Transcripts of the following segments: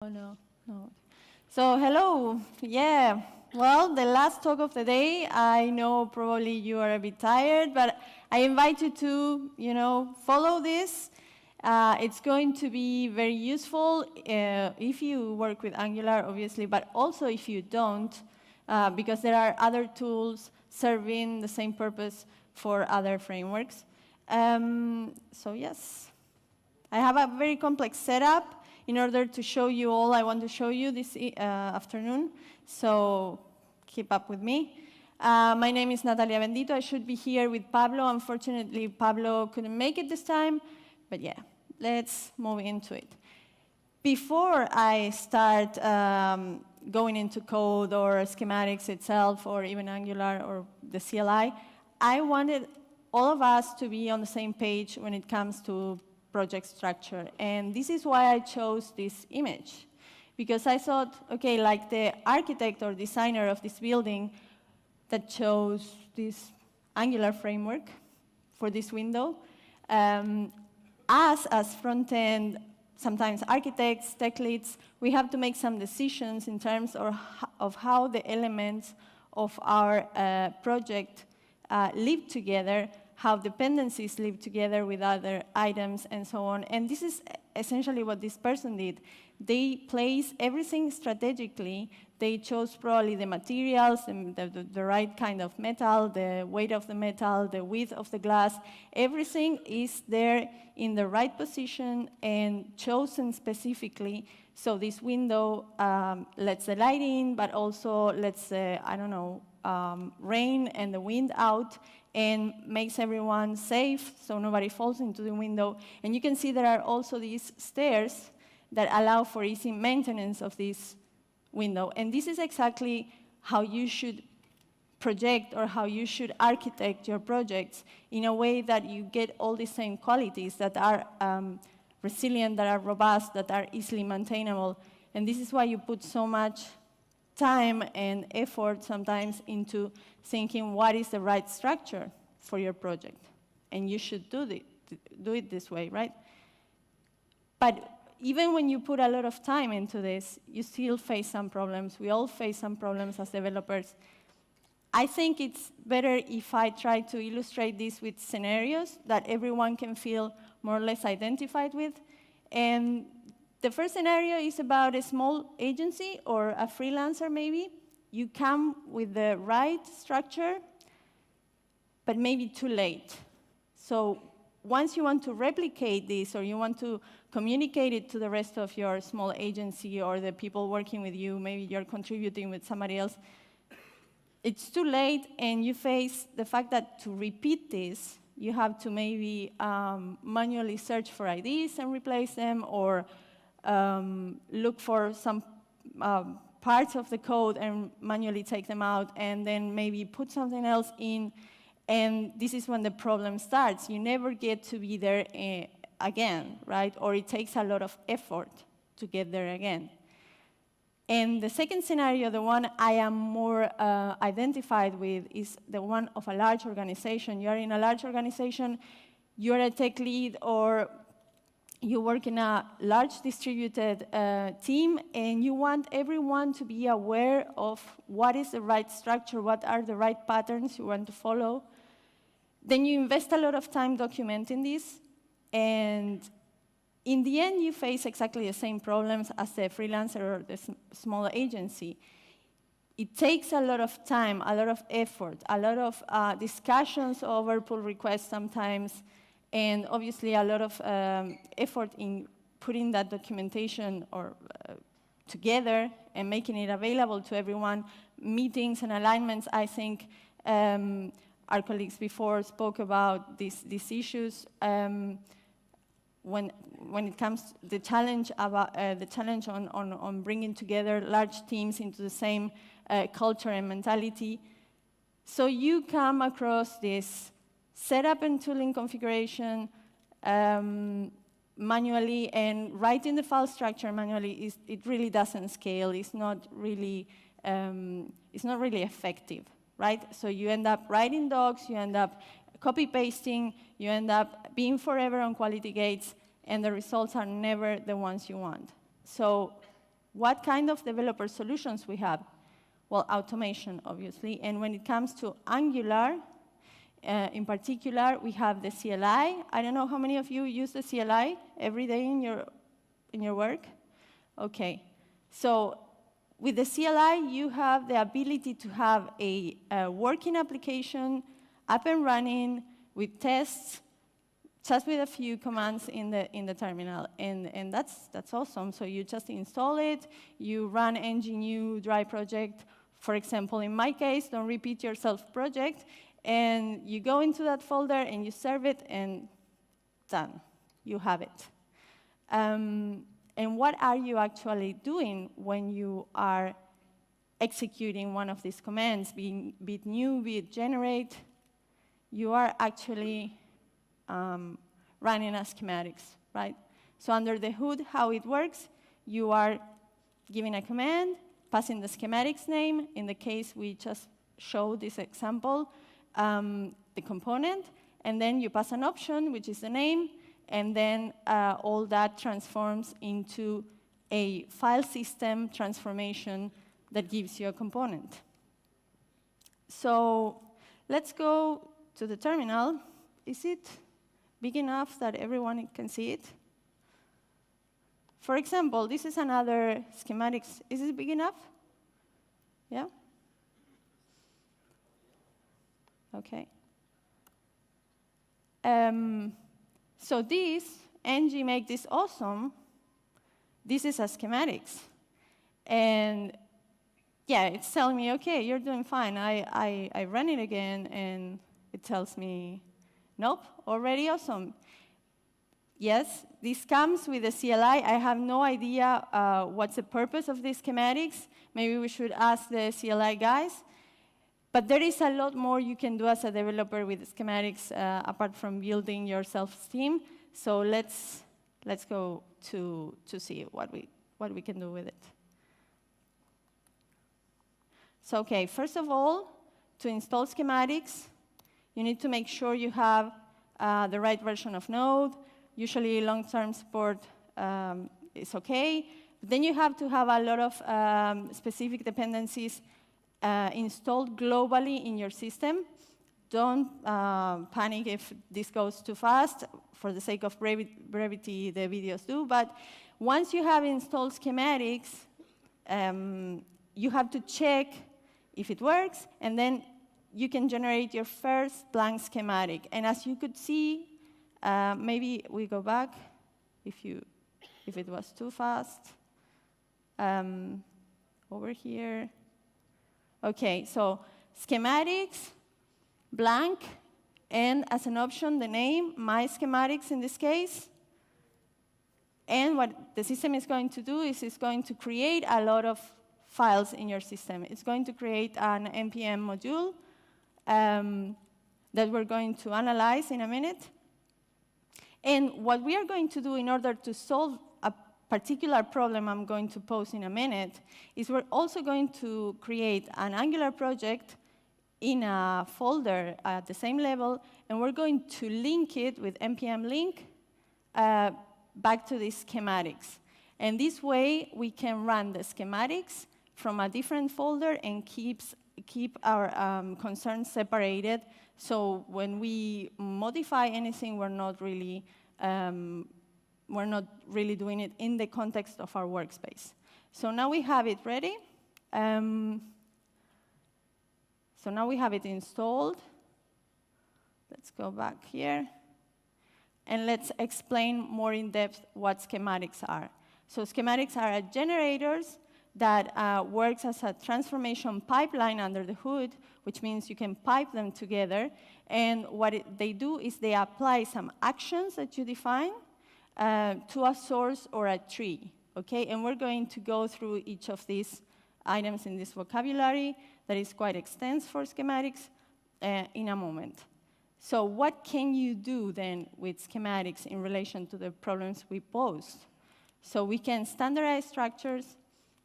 Oh, no, no. So, hello. Yeah. Well, the last talk of the day, I know probably you are a bit tired, but I invite you to, follow this. It's going to be very useful if you work with Angular, obviously, but also if you don't, because there are other tools serving the same purpose for other frameworks. So, yes. I have a very complex setup in order to show you all I want to show you this afternoon. So keep up with me. My name is Natalia Venditto. I should be here with Pablo. Unfortunately, Pablo couldn't make it this time. But yeah, let's move into it. Before I start going into code or schematics itself or even Angular or the CLI, I wanted all of us to be on the same page when it comes to project structure. And this is why I chose this image. Because I thought, OK, like the architect or designer of this building that chose this Angular framework for this window, us as front-end, sometimes architects, tech leads, we have to make some decisions in terms of how the elements of our project live together, how dependencies live together with other items, and so on. And this is essentially what this person did. They placed everything strategically. They chose probably the materials, the right kind of metal, the weight of the metal, the width of the glass. Everything is there in the right position and chosen specifically. So this window lets the light in, but also lets the, rain and the wind out, and makes everyone safe so nobody falls into the window. And you can see there are also these stairs that allow for easy maintenance of this window. And this is exactly how you should project or how you should architect your projects in a way that you get all the same qualities that are resilient, that are robust, that are easily maintainable. And this is why you put so much time and effort sometimes into thinking what is the right structure for your project. And you should do it this way, right? But even when you put a lot of time into this, you still face some problems. We all face some problems as developers. I think it's better if I try to illustrate this with scenarios that everyone can feel more or less identified with. And the first scenario is about a small agency or a freelancer, maybe. You come with the right structure, but maybe too late. So once you want to replicate this or you want to communicate it to the rest of your small agency or the people working with you, maybe you're contributing with somebody else, it's too late, and you face the fact that to repeat this, you have to maybe manually search for IDs and replace them, or look for some parts of the code and manually take them out, and then maybe put something else in. And this is when the problem starts. You never get to be there again, right? Or it takes a lot of effort to get there again. And the second scenario, the one I am more identified with, is the one of a large organization. You're in a large organization, you're a tech lead, or you work in a large distributed team, and you want everyone to be aware of what is the right structure, what are the right patterns you want to follow. Then you invest a lot of time documenting this, and in the end, you face exactly the same problems as the freelancer or the small agency. It takes a lot of time, a lot of effort, a lot of discussions over pull requests sometimes, and obviously a lot of effort in putting that documentation together and making it available to everyone. Meetings and alignments, I think our colleagues before spoke about these issues. When it comes to the challenge on bringing together large teams into the same culture and mentality. So you come across this setup and tooling configuration manually, and writing the file structure manually, it really doesn't scale. It's not really effective, right? So you end up writing docs, you end up copy-pasting, you end up being forever on quality gates, and the results are never the ones you want. So What kind of developer solutions we have? Well, automation, obviously. And when it comes to Angular, in particular, we have the CLI. I don't know how many of you use the CLI every day in your work. OK. So with the CLI, you have the ability to have a working application up and running with tests, just with a few commands in the terminal, and that's awesome. So you just install it, you run ng-new dry project. For example, in my case, don't repeat yourself project, and you go into that folder and you serve it, and done, you have it. And what are you actually doing when you are executing one of these commands, be it new, be it generate? You are actually running as schematics, right? So under the hood, how it works, you are giving a command, passing the schematics name. In the case we just showed this example, the component, and then you pass an option, which is the name, and then all that transforms into a file system transformation that gives you a component. So let's go to the terminal. Is it big enough that everyone can see it? For example, this is another schematics. Is it big enough? Yeah? OK. So this, ng make this awesome, this is a schematics. And yeah, it's telling me, OK, you're doing fine. I run it again, and it tells me, nope, already awesome. Yes, this comes with the CLI. I have no idea what's the purpose of these schematics. Maybe we should ask the CLI guys. But there is a lot more you can do as a developer with schematics, apart from building your self-esteem. So let's go to see what we can do with it. So OK, first of all, to install schematics, you need to make sure you have the right version of Node. Usually, long-term support is OK. But then you have to have a lot of specific dependencies installed globally in your system. Don't panic if this goes too fast. For the sake of brevity, the videos do. But once you have installed schematics, you have to check if it works, and then you can generate your first blank schematic. And as you could see, maybe we go back if it was too fast. Over here. OK, so schematics, blank, and as an option, the name, my schematics in this case. And what the system is going to do is it's going to create a lot of files in your system. It's going to create an npm module that we're going to analyze in a minute. And what we are going to do in order to solve a particular problem I'm going to pose in a minute is we're also going to create an Angular project in a folder at the same level, and we're going to link it with npm link back to the schematics. And this way, we can run the schematics from a different folder and keep our concerns separated. So when we modify anything, we're not really doing it in the context of our workspace. So now we have it ready. So now we have it installed. Let's go back here. And let's explain more in depth what schematics are. So schematics are generators that works as a transformation pipeline under the hood, which means you can pipe them together. And what they do is they apply some actions that you define to a source or a tree. Okay? And we're going to go through each of these items in this vocabulary that is quite extensive for schematics in a moment. So what can you do then with schematics in relation to the problems we posed? So we can standardize structures,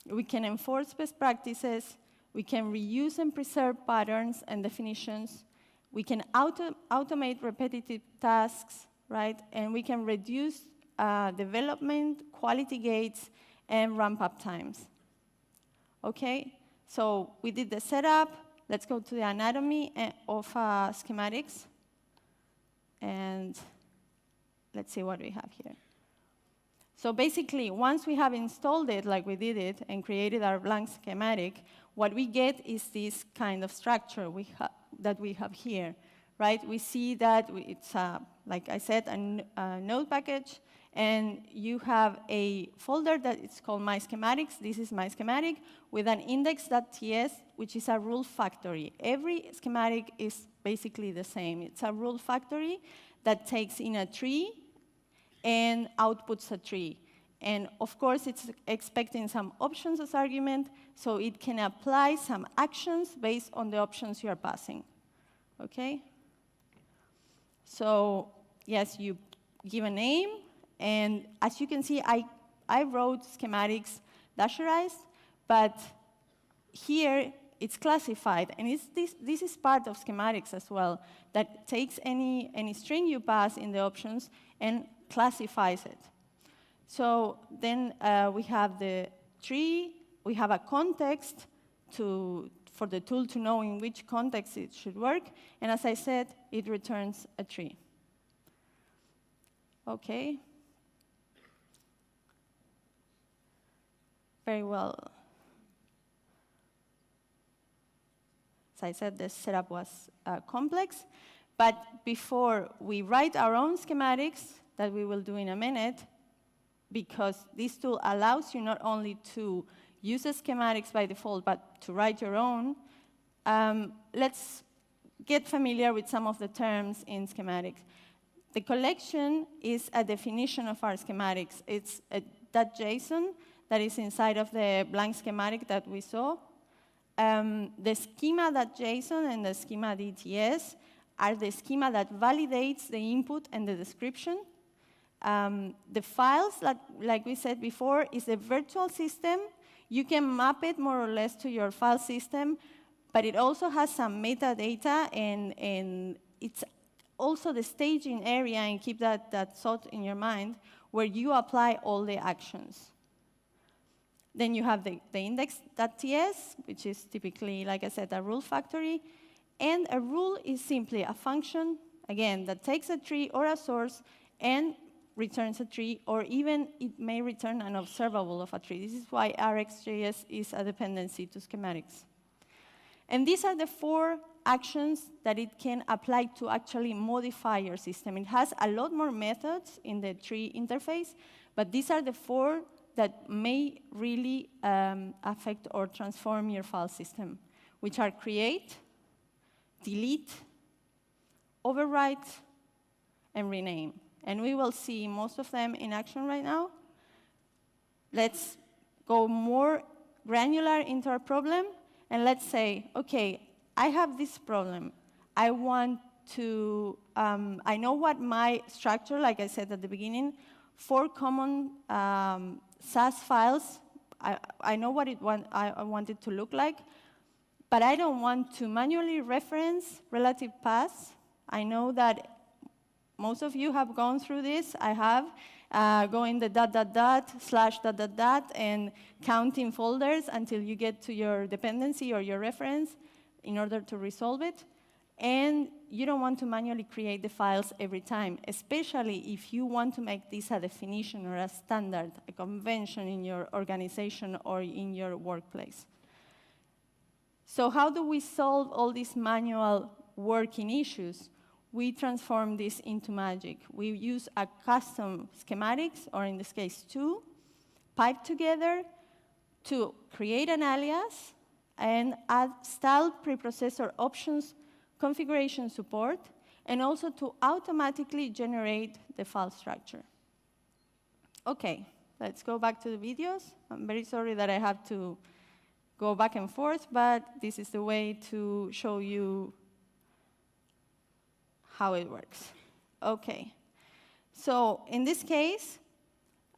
we can enforce best practices, we can reuse and preserve patterns and definitions, we can automate repetitive tasks, right? And we can reduce development, quality gates, and ramp-up times. Okay, so we did the setup. Let's go to the anatomy of schematics. And let's see what we have here. So basically, once we have installed it, like we did it, and created our blank schematic, what we get is this kind of structure that we have here, right? We see that it's, like I said, a node package, and you have a folder that is called My Schematics. This is my schematic with an index.js, which is a rule factory. Every schematic is basically the same. It's a rule factory that takes in a tree and outputs a tree. And of course, it's expecting some options as argument, so it can apply some actions based on the options you are passing. Okay? So yes, you give a name, and as you can see, I wrote schematics dasherized, but here it's classified, and this is part of schematics as well, that takes any string you pass in the options and classifies it. So then we have the tree, we have a context for the tool to know in which context it should work, and as I said, it returns a tree. Okay. Very well. As I said, the setup was complex, but before we write our own schematics, that we will do in a minute, because this tool allows you not only to use the schematics by default, but to write your own, let's get familiar with some of the terms in schematics. The collection is a definition of our schematics. It's a .json that is inside of the blank schematic that we saw. The schema.json and the schema.js are the schema that validates the input and the description. The files, like we said before, is a virtual system. You can map it more or less to your file system, but it also has some metadata, and it's also the staging area, and keep that thought in your mind, where you apply all the actions. Then you have the index.js, which is typically, like I said, a rule factory. And a rule is simply a function, again, that takes a tree or a source and returns a tree, or even it may return an observable of a tree. This is why Rx.js is a dependency to schematics. And these are the 4 actions that it can apply to actually modify your system. It has a lot more methods in the tree interface, but these are the 4 that may really affect or transform your file system, which are create, delete, overwrite, and rename. And we will see most of them in action right now. Let's go more granular into our problem, and let's say, okay, I have this problem. I want to, I know what my structure, like I said at the beginning, 4 common SAS files, I know what I want it to look like, but I don't want to manually reference relative paths. I know that most of you have gone through this. I have, going the ... / ... and counting folders until you get to your dependency or your reference in order to resolve it. And you don't want to manually create the files every time, especially if you want to make this a definition or a standard, a convention in your organization or in your workplace. So how do we solve all these manual working issues? We transform this into magic. We use a custom schematics, or in this case 2, piped together to create an alias and add style preprocessor options, configuration support, and also to automatically generate the file structure. Okay, let's go back to the videos. I'm very sorry that I have to go back and forth, but this is the way to show you how it works. Okay, so in this case,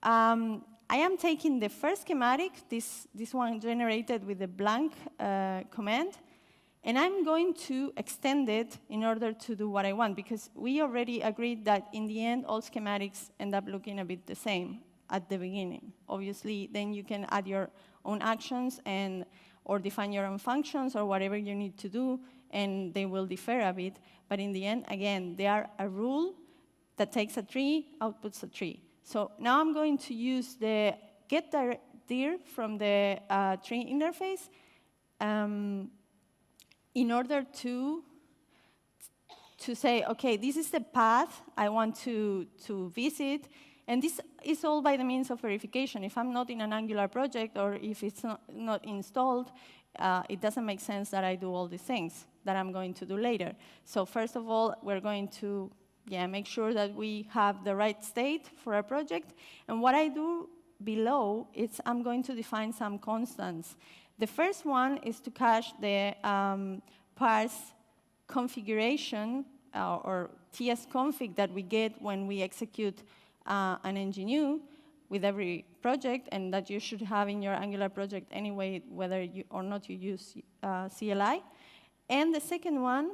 I am taking the first schematic, this one generated with the blank command, and I'm going to extend it in order to do what I want, because we already agreed that in the end, all schematics end up looking a bit the same. at the beginning. Obviously, then you can add your own actions or define your own functions or whatever you need to do, and they will differ a bit. But in the end, again, they are a rule that takes a tree, outputs a tree. So now I'm going to use the getDir from the tree interface in order to say, OK, this is the path I want to visit. And this is all by the means of verification. If I'm not in an Angular project or if it's not installed, it doesn't make sense that I do all these things that I'm going to do later. So first of all, we're going to make sure that we have the right state for our project. And what I do below is I'm going to define some constants. The first one is to cache the parse configuration or tsconfig that we get when we execute an NGNew with every project, and that you should have in your Angular project anyway, whether you or not you use CLI. And the second one,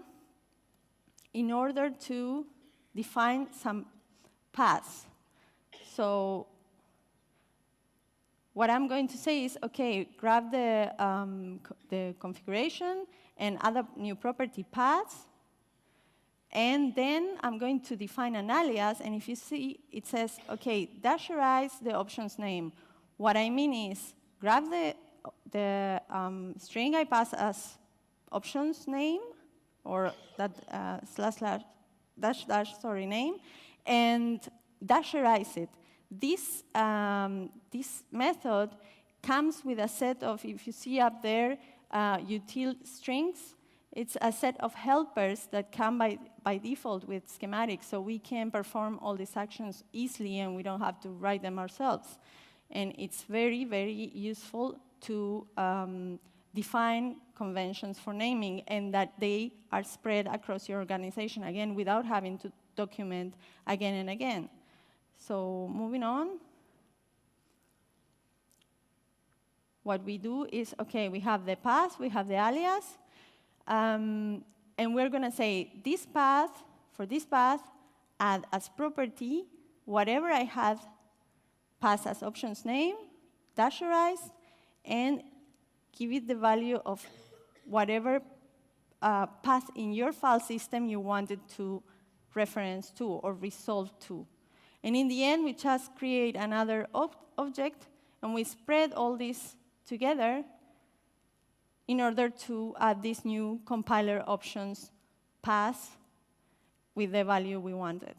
in order to define some paths. So what I'm going to say is, OK, grab the configuration and add a new property paths. And then I'm going to define an alias. And if you see, it says, OK, dasherize the options name. What I mean is, grab the string I pass as options name, or that // name, and dasherize it. This method comes with a set of, if you see up there, util strings. It's a set of helpers that come by default with schematics, so we can perform all these actions easily, and we don't have to write them ourselves. And it's very, very useful to define conventions for naming, and that they are spread across your organization, again, without having to document again and again. So moving on. What we do is, OK, we have the path, we have the alias, and we're going to say this path, for this path, add as property whatever I have passed as options name, dasherized, and give it the value of whatever path in your file system you wanted to reference to or resolve to. And in the end, we just create another object, and we spread all this together in order to add this new compiler options path with the value we wanted.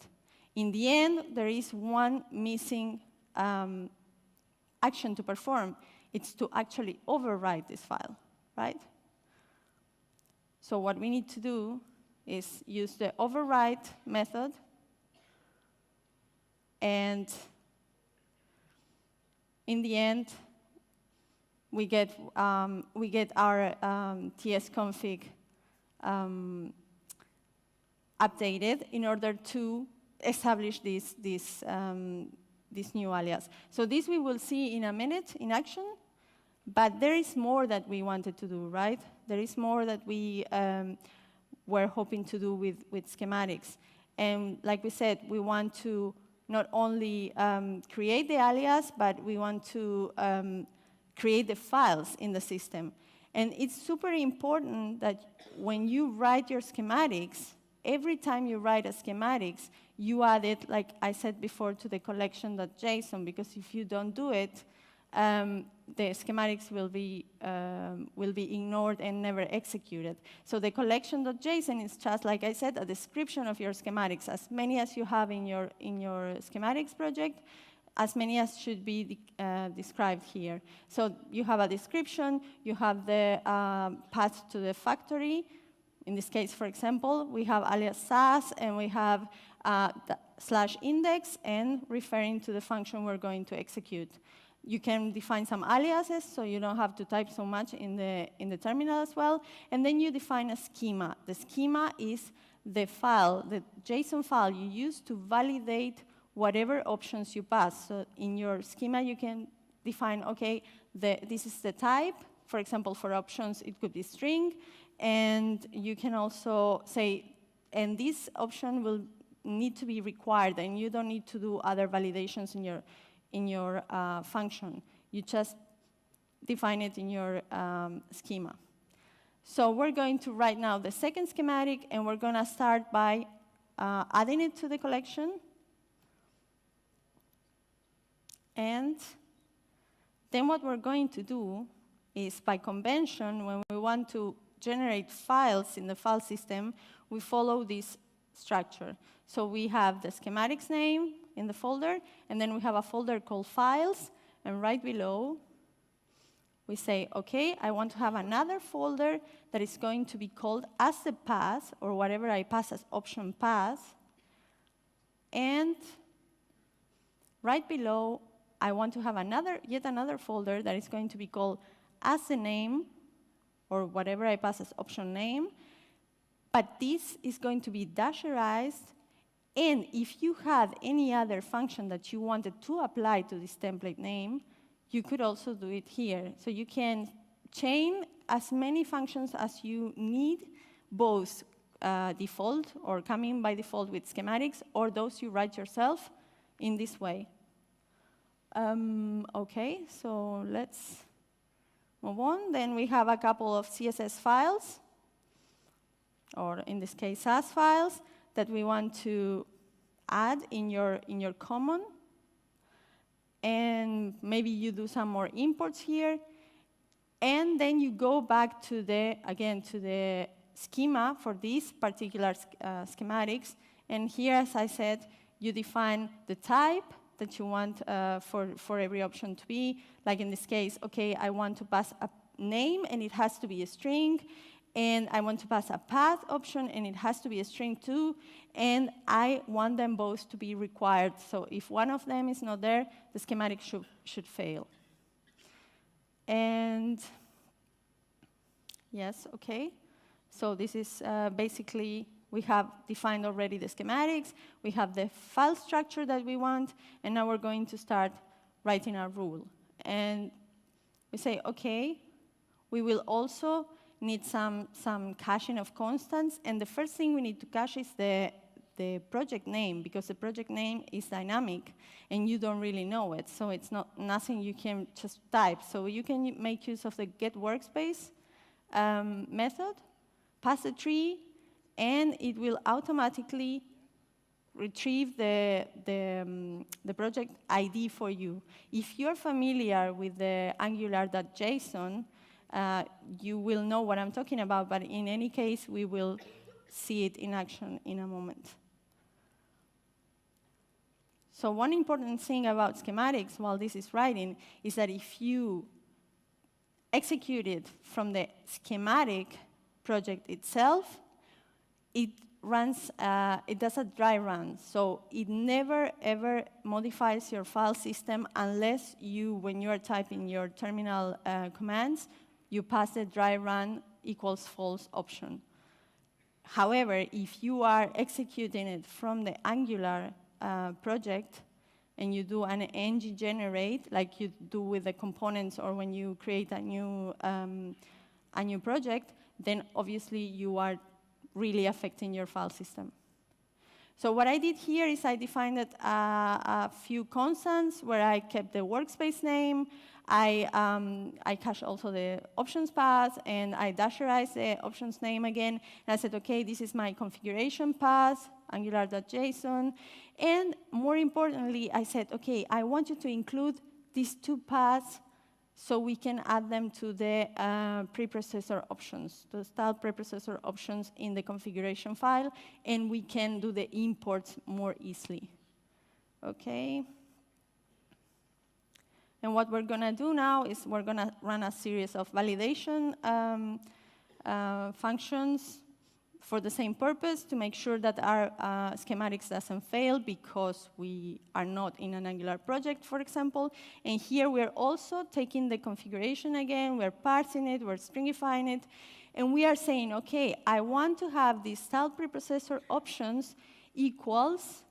In the end, there is one missing action to perform. It's to actually overwrite this file, right? So what we need to do is use the overwrite method, and in the end, we get our tsconfig updated in order to establish this new alias. So this we will see in a minute in action, but there is more that we wanted to do, right? There is more that we were hoping to do with schematics. And like we said, we want to not only create the alias, but we want to create the files in the system. And it's super important that when you write your schematics, every time you write a schematics, you add it, like I said before, to the collection.json, because if you don't do it, the schematics will be ignored and never executed. So the collection.json is just, like I said, a description of your schematics. As many as you have in your schematics project, as many as should be described here. So you have a description, you have the path to the factory. In this case, for example, we have alias SAS, and we have /index, and referring to the function we're going to execute. You can define some aliases, so you don't have to type so much in the terminal as well. And then you define a schema. The schema is the file, the JSON file you use to validate whatever options you pass. So in your schema, you can define, OK, this is the type. For example, for options, it could be string. And you can also say, and this option will need to be required, and you don't need to do other validations in your function. You just define it in your schema. So we're going to write now the second schematic, and we're going to start by adding it to the collection. And then what we're going to do is, by convention, when we want to generate files in the file system, we follow this structure. So we have the schematics name in the folder, and then we have a folder called files, and right below, we say, OK, I want to have another folder that is going to be called as the path, or whatever I pass as option path. And right below, I want to have yet another folder that is going to be called as the name, or whatever I pass as option name. But this is going to be dasherized. And if you had any other function that you wanted to apply to this template name, you could also do it here. So you can chain as many functions as you need, both default or coming by default with schematics, or those you write yourself in this way. OK, so let's move on. Then we have a couple of CSS files, or in this case, Sass files, that we want to add in your common. And maybe you do some more imports here. And then you go back to the schema for these particular schematics. And here, as I said, you define the type that you want for every option to be. Like in this case, OK, I want to pass a name, and it has to be a string. And I want to pass a path option, and it has to be a string too. And I want them both to be required. So if one of them is not there, the schematic should fail. And yes, OK. So this is basically, we have defined already the schematics. We have the file structure that we want. And now we're going to start writing our rule. And we say, OK, we will also need some caching of constants. And the first thing we need to cache is the project name, because the project name is dynamic, and you don't really know it. So it's nothing you can just type. So you can make use of the getWorkspace method, pass a tree, and it will automatically retrieve the project ID for you. If you're familiar with the angular.json, you will know what I'm talking about, but in any case, we will see it in action in a moment. So one important thing about schematics while this is writing is that if you execute it from the schematic project itself, it does a dry run. So it never, ever modifies your file system unless you, when you are typing your terminal commands, you pass the dry run equals false option. However, if you are executing it from the Angular project, and you do an ng generate, like you do with the components or when you create a new project, then obviously you are really affecting your file system. So what I did here is I defined a few constants where I kept the workspace name. I cached also the options path, and I dasherized the options name again. And I said, OK, this is my configuration path, angular.json. And more importantly, I said, OK, I want you to include these two paths so we can add them to the preprocessor options, the style preprocessor options in the configuration file, and we can do the imports more easily. OK. And what we're going to do now is we're going to run a series of validation functions for the same purpose, to make sure that our schematics doesn't fail because we are not in an Angular project, for example. And here we're also taking the configuration again, we're parsing it, we're stringifying it, and we are saying, OK, I want to have these style preprocessor options equals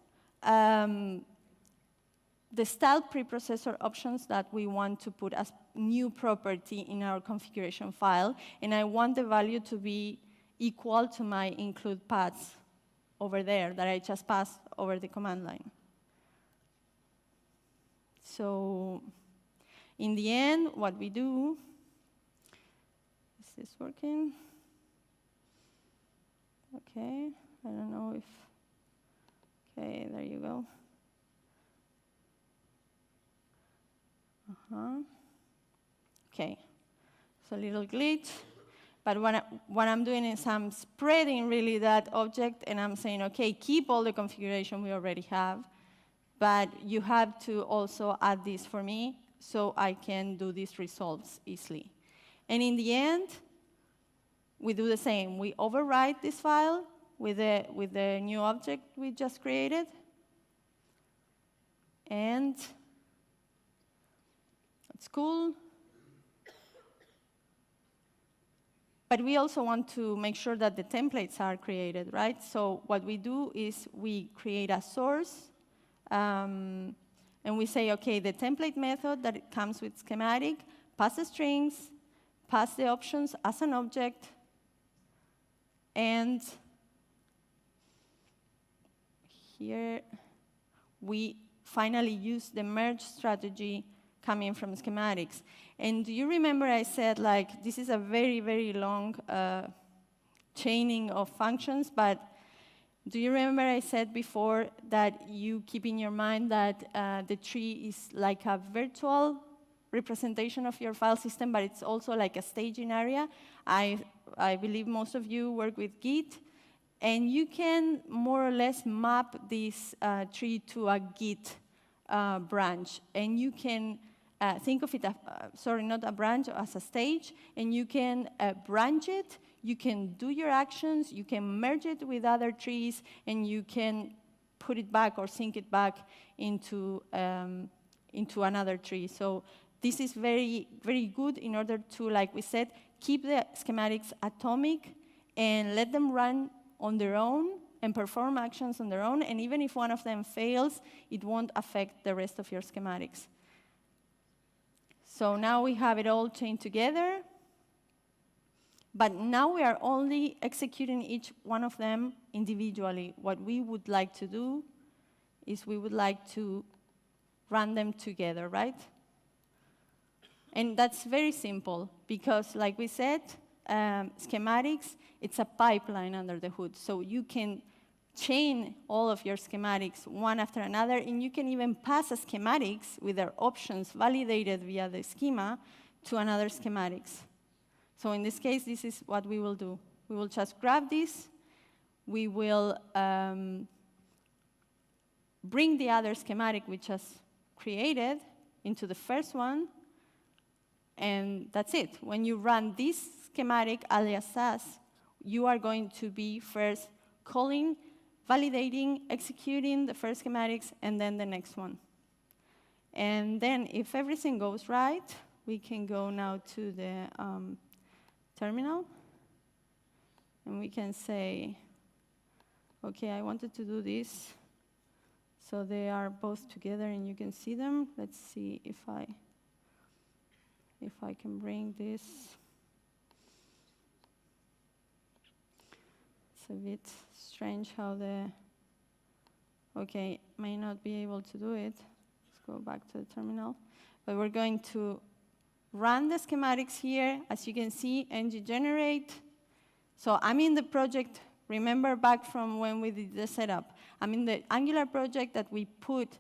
the style preprocessor options that we want to put as new property in our configuration file, and I want the value to be equal to my include paths over there that I just passed over the command line. So in the end, what we do, is this working? Okay, I don't know if, okay, there you go. Okay, so a little glitch. But what I'm doing is I'm spreading really that object, and I'm saying, okay, keep all the configuration we already have, but you have to also add this for me so I can do these results easily. And in the end, we do the same. We overwrite this file with the new object we just created. And that's cool. But we also want to make sure that the templates are created, right? So what we do is we create a source, and we say, OK, the template method that it comes with schematic, pass the strings, pass the options as an object, and here we finally use the merge strategy coming from schematics. And do you remember I said, like, this is a very, very long chaining of functions, but do you remember I said before that you keep in your mind that the tree is like a virtual representation of your file system, but it's also like a staging area? I believe most of you work with Git, and you can more or less map this tree to a Git branch, and you can think of it, sorry, not a branch, as a stage, and you can branch it, you can do your actions, you can merge it with other trees, and you can put it back or sync it back into another tree. So this is very, very good in order to, like we said, keep the schematics atomic and let them run on their own and perform actions on their own, and even if one of them fails, it won't affect the rest of your schematics. So now we have it all chained together, but now we are only executing each one of them individually. What we would like to do is we would like to run them together, right? And that's very simple, because like we said, schematics, it's a pipeline under the hood. So you can chain all of your schematics one after another, and you can even pass a schematics with their options validated via the schema to another schematics. So in this case, this is what we will do. We will just grab this. We will bring the other schematic we just created into the first one, and that's it. When you run this schematic alias SAS, you are going to be first calling, validating, executing the first schematics, and then the next one. And then if everything goes right, we can go now to the terminal. And we can say, OK, I wanted to do this. So they are both together, and you can see them. Let's see if I can bring this. It's a bit strange how OK, may not be able to do it. Let's go back to the terminal. But we're going to run the schematics here. As you can see, ng-generate. So I'm in the project, remember back from when we did the setup. I'm in the Angular project that we put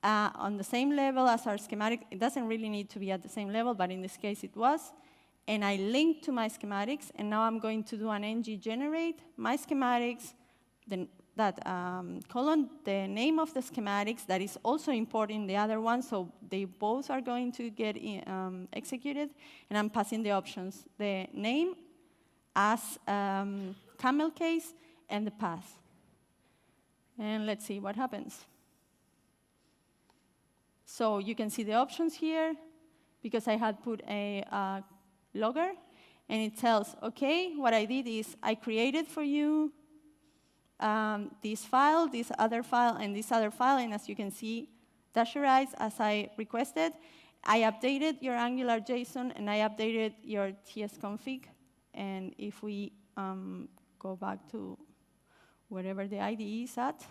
on the same level as our schematic. It doesn't really need to be at the same level, but in this case it was. And I linked to my schematics, and now I'm going to do an ng-generate, my schematics, colon, the name of the schematics that is also importing the other one, so they both are going to get executed, and I'm passing the options, the name as camel case and the path. And let's see what happens. So you can see the options here, because I had put a logger, and it tells, OK, what I did is I created for you this file, this other file, and this other file, and as you can see, dasherized as I requested. I updated your Angular JSON, and I updated your tsconfig. And if we go back to wherever the IDE is at,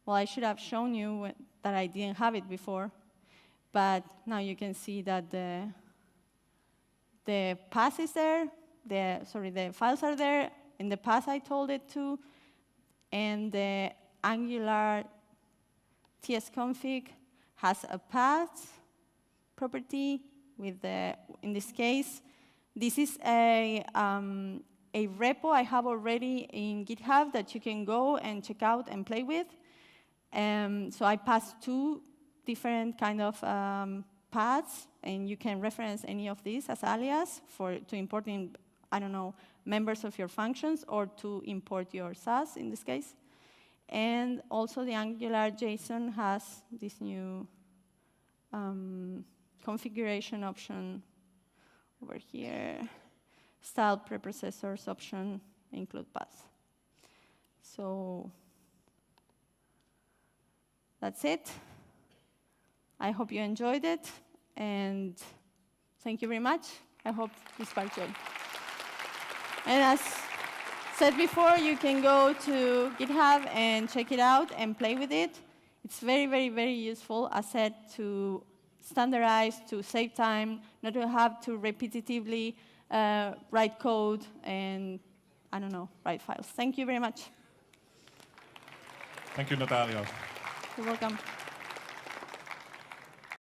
well, I should have shown you that I didn't have it before. But now you can see that the path is there, the files are there, in the path I told it to, and the Angular tsconfig has a path property with in this case, this is a repo I have already in GitHub that you can go and check out and play with. So I passed 2 different kind of paths, and you can reference any of these as alias to import in, I don't know, members of your functions or to import your SAS in this case. And also the Angular JSON has this new configuration option over here, style preprocessors option, include paths. So that's it. I hope you enjoyed it, and thank you very much. I hope this sparked joy. And as said before, you can go to GitHub and check it out and play with it. It's very, very, very useful, as said, to standardize, to save time, not to have to repetitively write code and, I don't know, write files. Thank you very much. Thank you, Natalia. You're welcome.